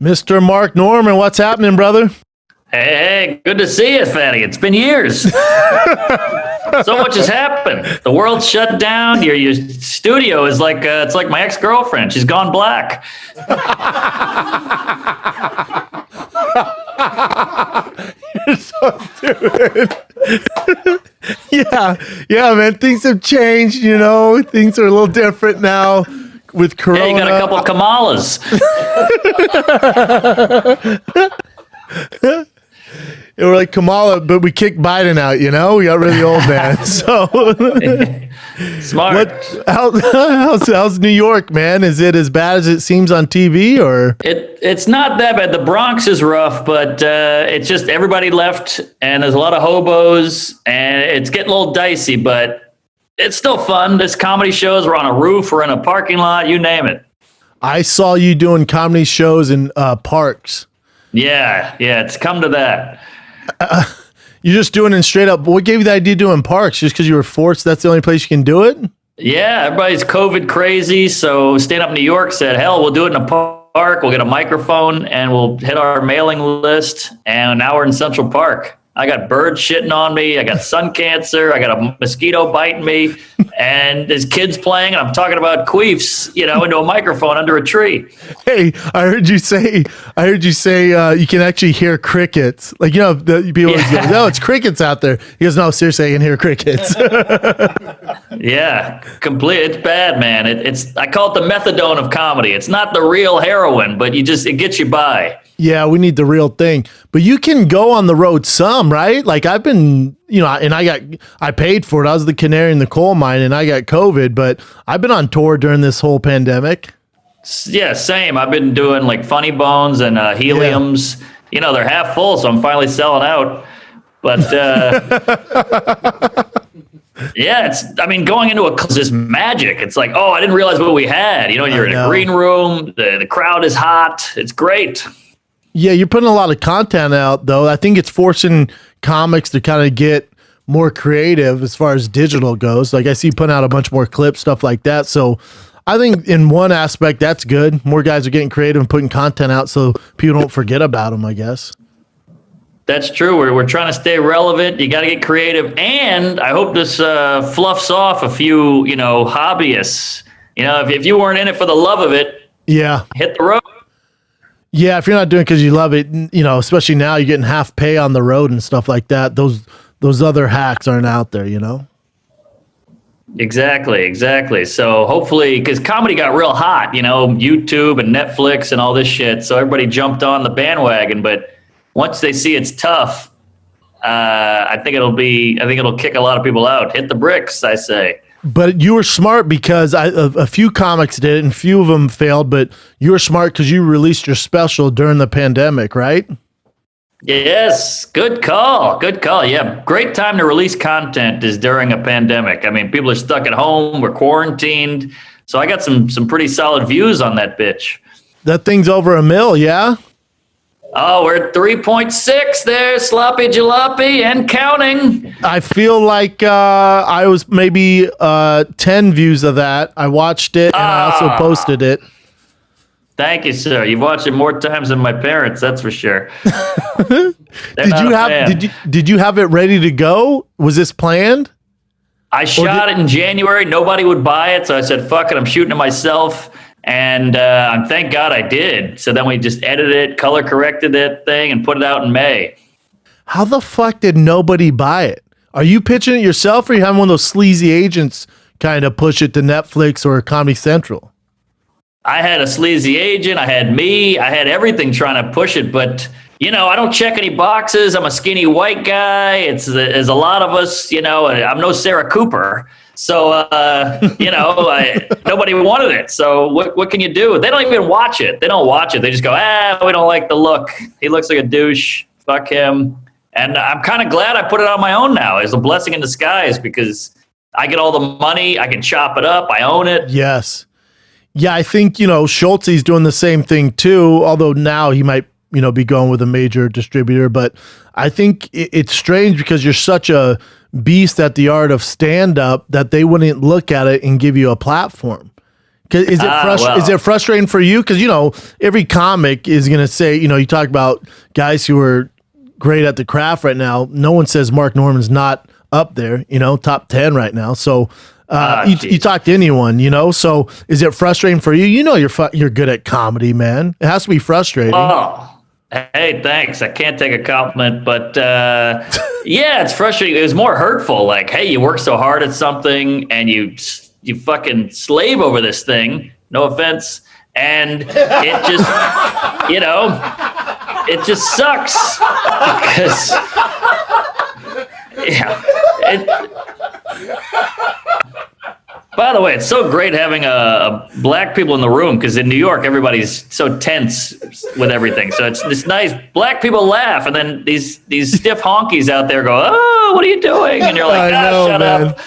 Mr. Mark Norman, what's happening, brother? Hey, good to see you, Fatty. It's been years. So much has happened. The world's shut down. Your studio is like it's like my ex-girlfriend. She's gone black. You're so stupid. yeah, man. Things have changed. Things are a little different now with Corona. Yeah, you got a couple of Kamalas. We're like Kamala, but we kicked Biden out. We got rid of the old man. So Smart. how's New York, man? Is it as bad as it seems on TV, or It's not that bad. The Bronx is rough, but it's just everybody left, and there's a lot of hobos, and it's getting a little dicey, but it's still fun. There's comedy shows. We're on a roof. We're in a parking lot. You name it. I saw you doing comedy shows in parks. Yeah, it's come to that. You're just doing it straight up. What gave you the idea of doing parks? Just because you were forced? That's the only place you can do it? Yeah, everybody's COVID crazy. So Stand Up New York said, hell, we'll do it in a park. We'll get a microphone and we'll hit our mailing list. And now we're in Central Park. I got birds shitting on me. I got sun cancer. I got a mosquito biting me. And there's kids playing. And I'm talking about queefs, into a microphone under a tree. Hey, I heard you say you can actually hear crickets. Like, the people always go, no, it's crickets out there. He goes, no, seriously, I can hear crickets. Yeah, complete. It's bad, man. I call it the methadone of comedy. It's not the real heroin, but it gets you by. Yeah, we need the real thing. But you can go on the road some, right? Like I've been, and I paid for it. I was the canary in the coal mine and I got COVID, but I've been on tour during this whole pandemic. Yeah, same. I've been doing like Funny Bones and Heliums. Yeah. They're half full, so I'm finally selling out. But yeah, going into it's just magic. It's like, oh, I didn't realize what we had. You're in a green room. The crowd is hot. It's great. Yeah, you're putting a lot of content out, though. I think it's forcing comics to kind of get more creative as far as digital goes. Like I see you putting out a bunch more clips, stuff like that. So I think in one aspect, that's good. More guys are getting creative and putting content out so people don't forget about them, I guess. That's true. We're trying to stay relevant. You got to get creative. And I hope this fluffs off a few, hobbyists. If you weren't in it for the love of it, yeah, hit the road. Yeah, if you're not doing it because you love it, especially now you're getting half pay on the road and stuff like that. Those other hacks aren't out there, Exactly. So hopefully, because comedy got real hot, YouTube and Netflix and all this shit. So everybody jumped on the bandwagon. But once they see it's tough, I think it'll kick a lot of people out. Hit the bricks, I say. But you were smart because a few comics did it and few of them failed, but you were smart because you released your special during the pandemic, right? Yes. Good call. Yeah. Great time to release content is during a pandemic. People are stuck at home. We're quarantined. So I got some pretty solid views on that bitch. That thing's over 1 million, yeah? Oh, we're at 3.6 there, sloppy jalopy and counting. I feel like I was maybe 10 views of that. I watched it and I also posted it. Thank you, sir. You've watched it more times than my parents, that's for sure. Did you have it ready to go? Was this planned? I shot it in January. Nobody would buy it, so I said, fuck it, I'm shooting it myself. And thank God I did. So then we just edited it, color corrected that thing, and put it out in May. How the fuck did nobody buy it? Are you pitching it yourself, or are you having one of those sleazy agents kind of push it to Netflix or Comedy Central? I had a sleazy agent. I had me. I had everything trying to push it. But, I don't check any boxes. I'm a skinny white guy. There's a lot of us, I'm no Sarah Cooper. So, nobody wanted it. So what can you do? They don't even watch it. They don't watch it. They just go, we don't like the look. He looks like a douche. Fuck him. And I'm kind of glad I put it on my own now. It's a blessing in disguise because I get all the money. I can chop it up. I own it. Yes. Yeah, I think, Schulte's doing the same thing too, although now he might, be going with a major distributor. But I think it's strange because you're such a beast at the art of stand-up that they wouldn't look at it and give you a platform. Is is it frustrating for you? Because, every comic is going to say, you talk about guys who are great at the craft right now. No one says Mark Norman's not up there, top 10 right now. So you talk to anyone, so is it frustrating for you? You're good at comedy, man. It has to be frustrating. Oh, hey, thanks. I can't take a compliment, but yeah, it's frustrating. It was more hurtful. Like, hey, you work so hard at something and you fucking slave over this thing. No offense. And it just, it just sucks because, by the way, it's so great having black people in the room because in New York, everybody's so tense with everything. So it's nice. Black people laugh, and then these stiff honkies out there go, "Oh, what are you doing?" And you're like, "Shut up."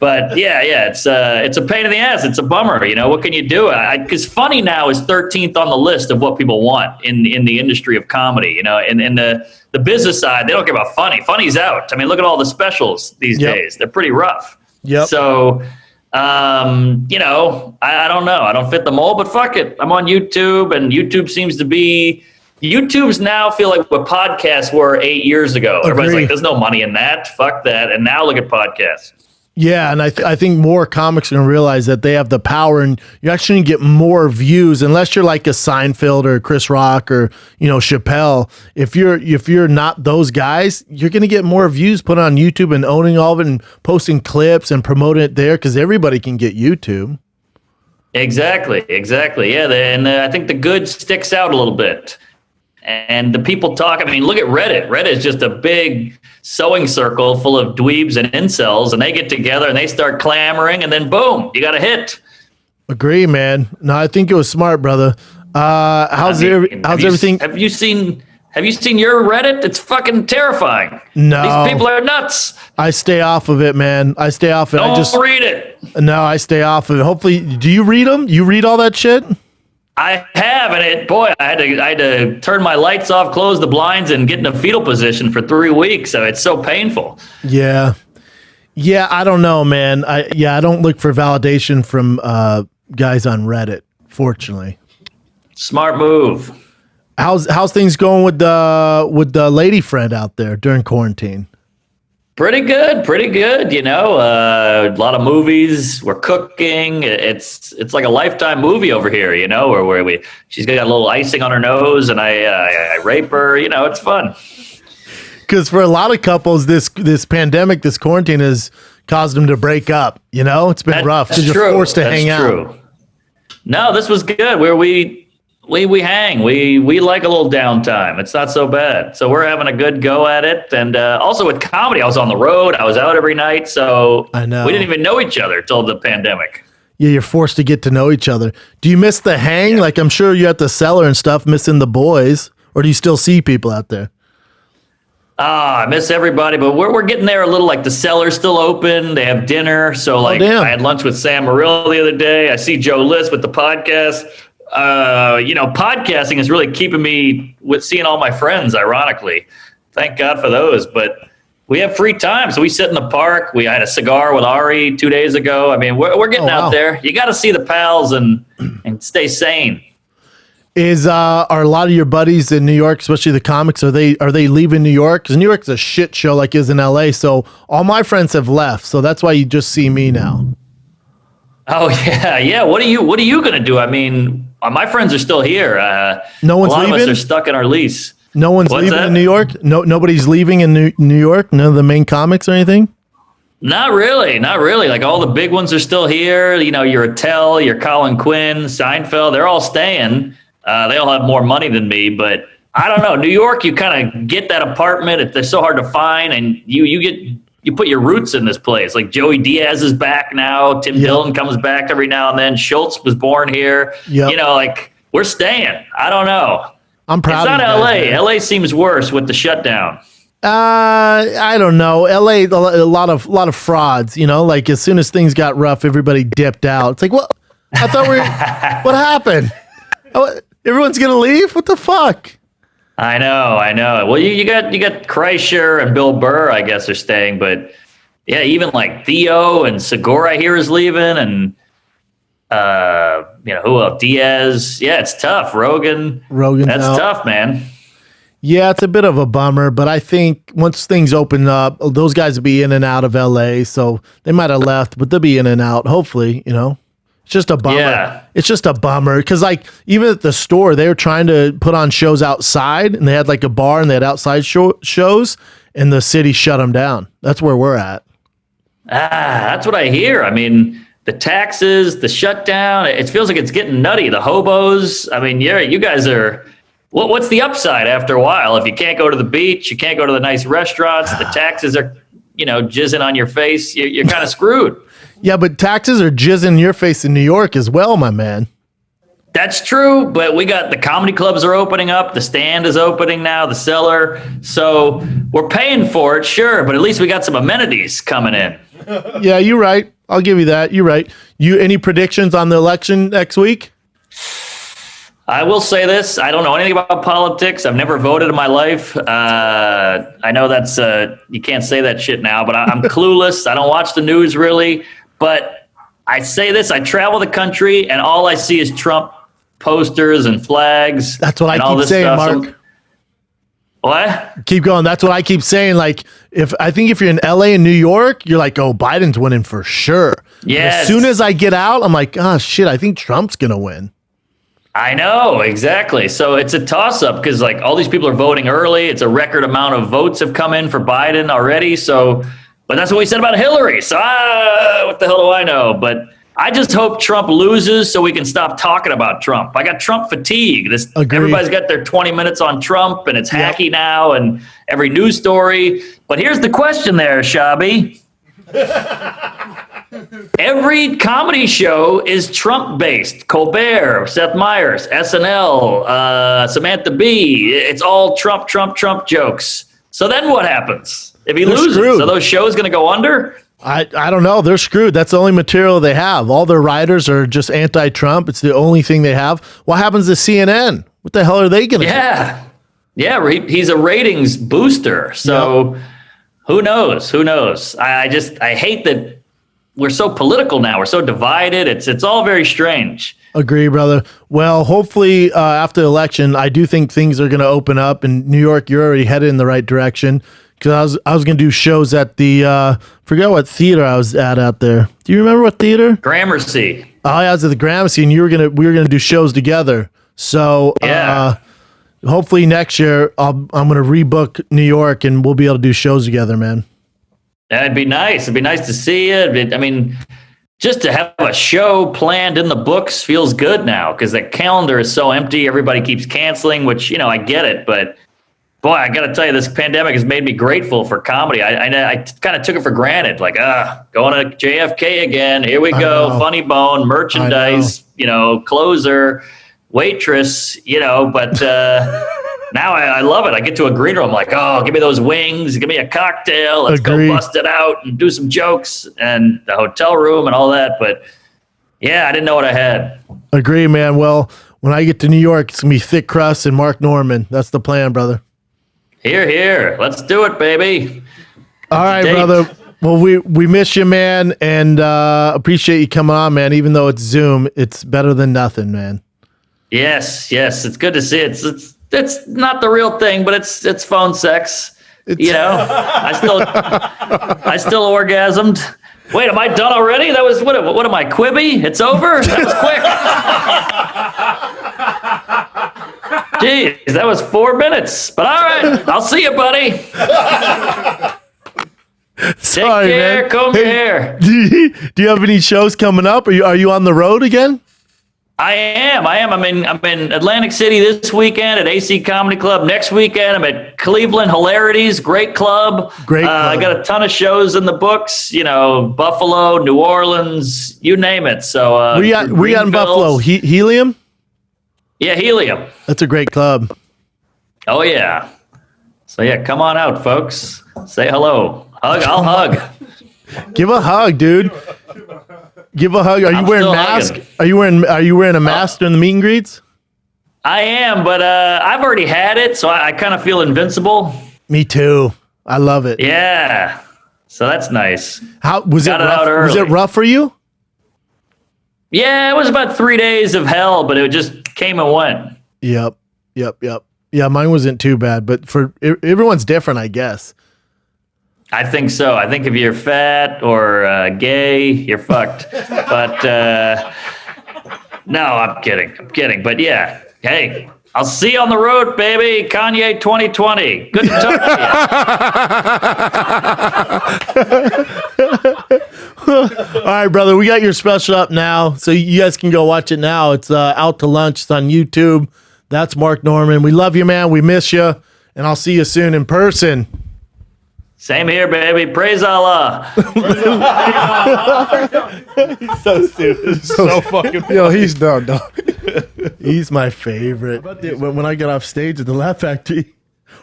But yeah, it's a pain in the ass. It's a bummer. What can you do? Because funny now is 13th on the list of what people want in the industry of comedy. And in the business side, they don't care about funny. Funny's out. I mean, look at all the specials these days. They're pretty rough. Yep. So, I don't know. I don't fit the mold, but fuck it. I'm on YouTube, and YouTube's now feel like what podcasts were 8 years ago. Agreed. Everybody's like, there's no money in that. Fuck that. And now look at podcasts. Yeah, and I think more comics are going to realize that they have the power, and you actually get more views unless you're like a Seinfeld or Chris Rock or Chappelle. If you're not those guys, you're going to get more views put on YouTube and owning all of it and posting clips and promoting it there because everybody can get YouTube. Exactly. Yeah, and I think the good sticks out a little bit. And the people talk, I mean, look at Reddit. Reddit is just a big sewing circle full of dweebs and incels, and they get together and they start clamoring, and then boom, you got a hit. Agree, man. No, I think it was smart, brother. How's everything? Have you seen your Reddit? It's fucking terrifying. No. These people are nuts. I stay off of it, man. I stay off it. Don't read it. No, I stay off of it. Hopefully, do you read them? You read all that shit? I have, and I had to turn my lights off, close the blinds, and get in a fetal position for 3 weeks. So it's so painful. Yeah. I don't know, man. I don't look for validation from guys on Reddit. Fortunately, smart move. How's things going with the lady friend out there during quarantine? Pretty good. A lot of movies. We're cooking. It's like a Lifetime movie over here. Where she's got a little icing on her nose, and I rape her. It's fun. Because for a lot of couples, this pandemic, this quarantine has caused them to break up. It's been rough because you're forced to hang out. No, this was good. Where we hang. We like a little downtime. It's not so bad. So we're having a good go at it. And also with comedy, I was on the road. I was out every night. So I know. We didn't even know each other till the pandemic. Yeah, you're forced to get to know each other. Do you miss the hang? Yeah. Like, I'm sure you're at the cellar and stuff, missing the boys. Or do you still see people out there? I miss everybody, but we're getting there a little. Like the cellar's still open. They have dinner. So I had lunch with Sam Morrill the other day. I see Joe List with the podcast. Podcasting is really keeping me with seeing all my friends, ironically. Thank God for those. But we have free time. So we sit in the park. We had a cigar with Ari 2 days ago. I mean, we're getting out there. You got to see the pals and stay sane. Are a lot of your buddies in New York, especially the comics, are they leaving New York? Because New York's a shit show like it is in LA. So all my friends have left. So that's why you just see me now. Oh yeah. What are you gonna do? I mean, my friends are still here. No one's leaving. A lot leaving? of us are stuck in our lease. No one's leaving in New York? Nobody's leaving in New York? None of the main comics or anything? Not really. Like all the big ones are still here. Your Attell, your Colin Quinn, Seinfeld, they're all staying. They all have more money than me, but I don't know. New York, you kind of get that apartment. They're so hard to find, and you put your roots in this place. Like Joey Diaz is back now. Tim Dillon comes back every now and then. Schultz was born here. Yep. We're staying. I don't know. I'm proud. It's not of LA. guys, LA seems worse with the shutdown. I don't know. LA, a lot of frauds. Like as soon as things got rough, everybody dipped out. It's like, what? I thought what happened? Everyone's gonna leave? What the fuck? I know. Well, you got Kreischer and Bill Burr, I guess, are staying, but yeah, even like Theo and Segura I hear is leaving, and Who else? Diaz. Yeah, it's tough. Rogan. That's out. tough, man. Yeah, it's a bit of a bummer, but I think once things open up, those guys will be in and out of LA. So they might have left, but they'll be in and out. Hopefully, it's just a bummer. Yeah. It's just a bummer because, like, even at the store, they were trying to put on shows outside, and they had like a bar and they had outside shows, and the city shut them down. That's where we're at. That's what I hear. I mean, the taxes, the shutdown. It feels like it's getting nutty. The hobos. I mean, you guys are. What's the upside after a while? If you can't go to the beach, you can't go to the nice restaurants, the taxes are, jizzing on your face, you're kind of screwed. Yeah, but taxes are jizzing in your face in New York as well, my man. That's true, but we got the comedy clubs are opening up. The Stand is opening now, the Cellar. So we're paying for it, sure, but at least we got some amenities coming in. Yeah, you're right. I'll give you that. You're right. Any predictions on the election next week? I will say this. I don't know anything about politics. I've never voted in my life. I know that's you can't say that shit now, but I'm clueless. I don't watch the news really. But I say this. I travel the country, and all I see is Trump posters and flags. That's what I keep saying, Mark. So, what? Keep going. That's what I keep saying. Like, if you're in LA and New York, you're like, oh, Biden's winning for sure. Yes. As soon as I get out, I'm like, oh, shit, I think Trump's going to win. I know, exactly. So it's a toss-up because like all these people are voting early. It's a record amount of votes have come in for Biden already. So, but that's what we said about Hillary. So what the hell do I know? But I just hope Trump loses so we can stop talking about Trump. I got Trump fatigue. Everybody's got their 20 minutes on Trump, and it's hacky now, and every news story. But here's the question there, Schaub. Every comedy show is Trump-based. Colbert, Seth Meyers, SNL, Samantha Bee. It's all Trump, Trump, Trump jokes. So then what happens if he loses? Screwed. Are those shows going to go under? I don't know. They're screwed. That's the only material they have. All their writers are just anti-Trump. It's the only thing they have. What happens to CNN? What the hell are they going to do? Yeah. He's a ratings booster. So who knows? Who knows? I hate that we're so political now. We're so divided. It's all very strange. Agree, brother. Well, hopefully after the election, I do think things are going to open up. In New York, you're already headed in the right direction. Because I was going to do shows at the, forget what theater I was at out there. Do you remember what theater? Gramercy. Oh, I was at the Gramercy, and we were gonna do shows together. So hopefully next year I'm going to rebook New York, and we'll be able to do shows together, man. That'd be nice. It'd be nice to see you. Just to have a show planned in the books feels good now because the calendar is so empty. Everybody keeps canceling, which, I get it. But, boy, I got to tell you, this pandemic has made me grateful for comedy. I kind of took it for granted. Like, going to JFK again. Here we go. Funny Bone, merchandise, closer, waitress, but now I love it. I get to a green room, like, oh, give me those wings, give me a cocktail, let's go bust it out and do some jokes, and the hotel room and all that. But yeah, I didn't know what I had. Agree, man. Well, when I get to New York, it's gonna be Thick Crust and Mark Norman. That's the plan, brother. Here, let's do it, baby. All right, brother. Well, we miss you, man, and appreciate you coming on, man. Even though it's Zoom, it's better than nothing, man. Yes, it's good to see it. It's not the real thing, but it's phone sex. I still orgasmed. Wait, am I done already? That was what am I, Quibi? It's over? That was quick. Jeez, that was 4 minutes. But all right, I'll see you, buddy. Sorry, Take care, man. comb your hair. Do you have any shows coming up? Are you on the road again? I am. I'm in Atlantic City this weekend at AC Comedy Club. Next weekend, I'm at Cleveland Hilarities. Great club. I got a ton of shows in the books. Buffalo, New Orleans, you name it. So we got in Buffalo. Helium. Yeah, Helium. That's a great club. Oh yeah. So yeah, come on out, folks. Say hello. I'll hug. Give a hug, dude. Give a hug. Are you wearing a mask? Are you wearing a mask during the meet and greets? I am, but I've already had it, so I kind of feel invincible. Me too. I love it. Yeah. So that's nice. How was it rough? Was it rough for you? Yeah, it was about 3 days of hell, but it just came and went. Yep. Yeah, mine wasn't too bad, but for everyone's different, I guess. I think so. I think if you're fat or gay, you're fucked. But no, I'm kidding. But yeah, hey, I'll see you on the road, baby. Kanye 2020. Good to talk to you. All right, brother, we got your special up now, so you guys can go watch it now. It's out to lunch. It's on YouTube. That's Mark Norman. We love you, man. We miss you, and I'll see you soon in person. Same here, baby. Praise Allah. He's so stupid. So fucking. Yo, he's done, dog. He's my favorite. When I got off stage at the Laugh Factory,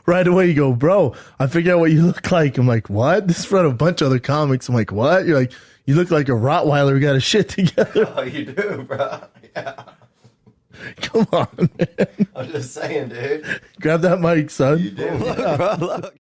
right away you go, bro, I figured out what you look like. I'm like, what? This is in front of a bunch of other comics. I'm like, what? You're like, you look like a Rottweiler. We got a shit together. Oh, you do, bro. Yeah. Come on, man. I'm just saying, dude. Grab that mic, son. You do, bro. Look.